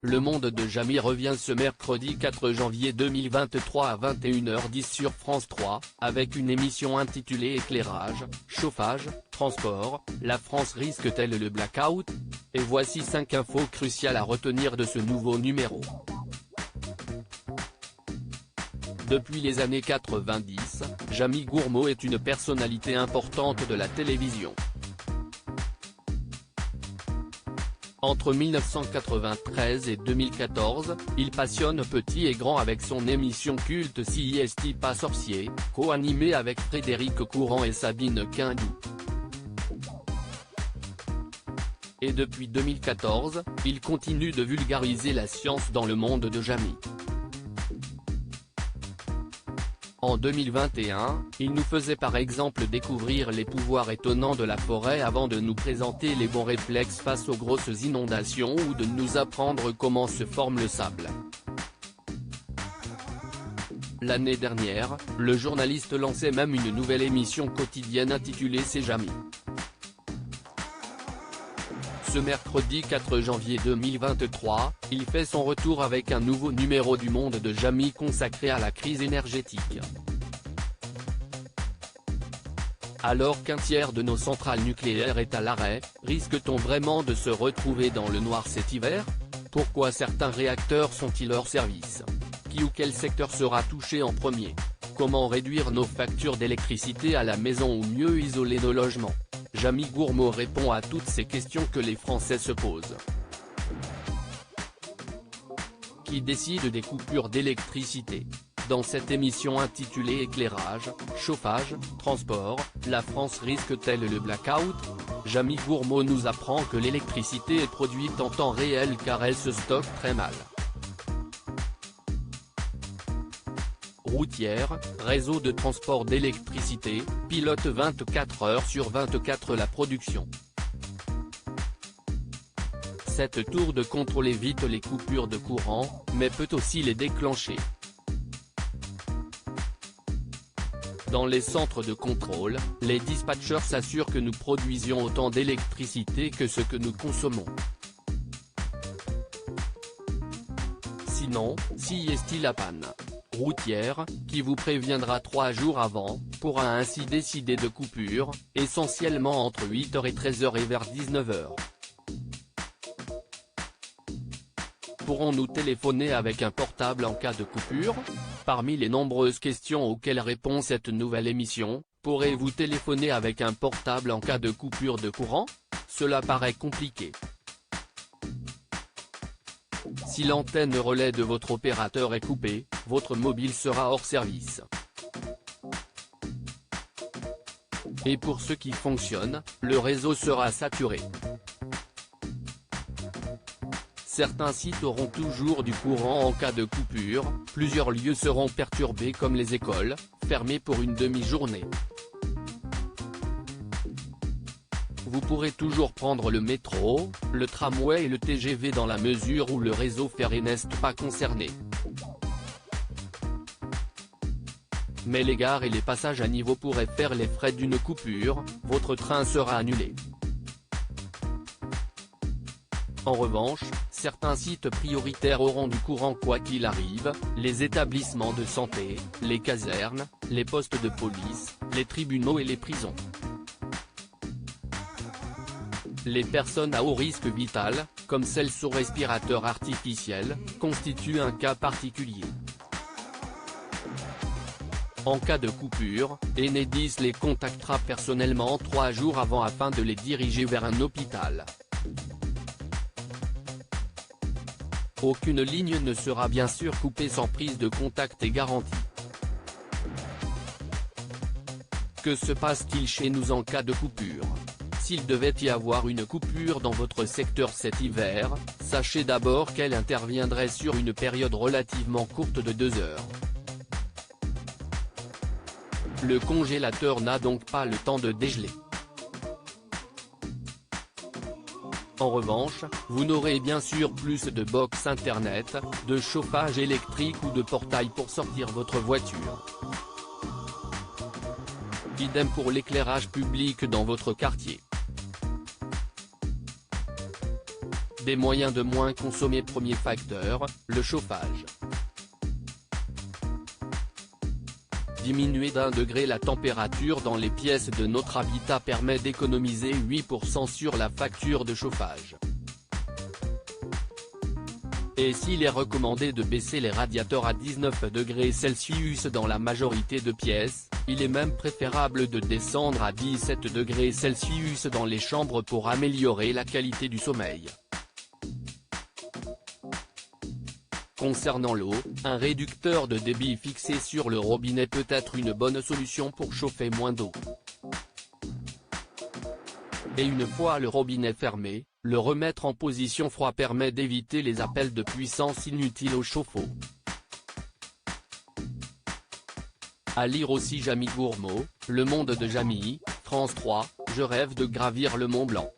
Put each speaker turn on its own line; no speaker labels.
Le monde de Jamy revient ce mercredi 4 janvier 2023 à 21h10 sur France 3, avec une émission intitulée Éclairage, chauffage, transport, la France risque-t-elle le blackout? Et voici 5 infos cruciales à retenir de ce nouveau numéro. Depuis les années 90, Jamy Gourmaud est une personnalité importante de la télévision. Entre 1993 et 2014, il passionne petit et grand avec son émission culte CIST Pas sorcier, co-animée avec Frédéric Courant et Sabine Quindou. Et depuis 2014, il continue de vulgariser la science dans le monde de Jamy. En 2021, il nous faisait par exemple découvrir les pouvoirs étonnants de la forêt avant de nous présenter les bons réflexes face aux grosses inondations ou de nous apprendre comment se forme le sable. L'année dernière, le journaliste lançait même une nouvelle émission quotidienne intitulée C'est Jamy. Ce mercredi 4 janvier 2023, il fait son retour avec un nouveau numéro du Monde de Jamy consacré à la crise énergétique. Alors qu'un tiers de nos centrales nucléaires est à l'arrêt, risque-t-on vraiment de se retrouver dans le noir cet hiver? Pourquoi certains réacteurs sont-ils hors service? Qui ou quel secteur sera touché en premier? Comment réduire nos factures d'électricité à la maison ou mieux isoler nos logements? Jamy Gourmaud répond à toutes ces questions que les Français se posent. Qui décide des coupures d'électricité? Dans cette émission intitulée Éclairage, chauffage, transport, la France risque-t-elle le blackout? Jamy Gourmaud nous apprend que l'électricité est produite en temps réel car elle se stocke très mal. Routière, réseau de transport d'électricité, pilote 24 heures sur 24 la production. Cette tour de contrôle évite les coupures de courant, mais peut aussi les déclencher. Dans les centres de contrôle, les dispatchers s'assurent que nous produisions autant d'électricité que ce que nous consommons. Sinon, si est-il la panne routière, qui vous préviendra 3 jours avant, pourra ainsi décider de coupure, essentiellement entre 8h et 13h et vers 19h. Pourrons-nous téléphoner avec un portable en cas de coupure? Parmi les nombreuses questions auxquelles répond cette nouvelle émission, pourrez-vous téléphoner avec un portable en cas de coupure de courant? Cela paraît compliqué. Si l'antenne relais de votre opérateur est coupée, votre mobile sera hors service. Et pour ceux qui fonctionnent, le réseau sera saturé. Certains sites auront toujours du courant en cas de coupure, plusieurs lieux seront perturbés comme les écoles, fermées pour une demi-journée. Vous pourrez toujours prendre le métro, le tramway et le TGV dans la mesure où le réseau ferré n'est pas concerné. Mais les gares et les passages à niveau pourraient faire les frais d'une coupure, votre train sera annulé. En revanche, certains sites prioritaires auront du courant quoi qu'il arrive, les établissements de santé, les casernes, les postes de police, les tribunaux et les prisons. Les personnes à haut risque vital, comme celles sous respirateur artificiel, constituent un cas particulier. En cas de coupure, Enedis les contactera personnellement 3 jours avant afin de les diriger vers un hôpital. Aucune ligne ne sera bien sûr coupée sans prise de contact et garantie. Que se passe-t-il chez nous en cas de coupure? S'il devait y avoir une coupure dans votre secteur cet hiver, sachez d'abord qu'elle interviendrait sur une période relativement courte de 2 heures. Le congélateur n'a donc pas le temps de dégeler. En revanche, vous n'aurez bien sûr plus de box internet, de chauffage électrique ou de portail pour sortir votre voiture. Idem pour l'éclairage public dans votre quartier. Des moyens de moins consommer. Premier facteur, le chauffage. Diminuer d'1 degré la température dans les pièces de notre habitat permet d'économiser 8% sur la facture de chauffage. Et s'il est recommandé de baisser les radiateurs à 19 degrés Celsius dans la majorité de pièces, il est même préférable de descendre à 17 degrés Celsius dans les chambres pour améliorer la qualité du sommeil. Concernant l'eau, un réducteur de débit fixé sur le robinet peut être une bonne solution pour chauffer moins d'eau. Et une fois le robinet fermé, le remettre en position froid permet d'éviter les appels de puissance inutiles au chauffe-eau. À lire aussi Jamie Gourmaud, Le Monde de Jamie, France 3, Je rêve de gravir le Mont Blanc.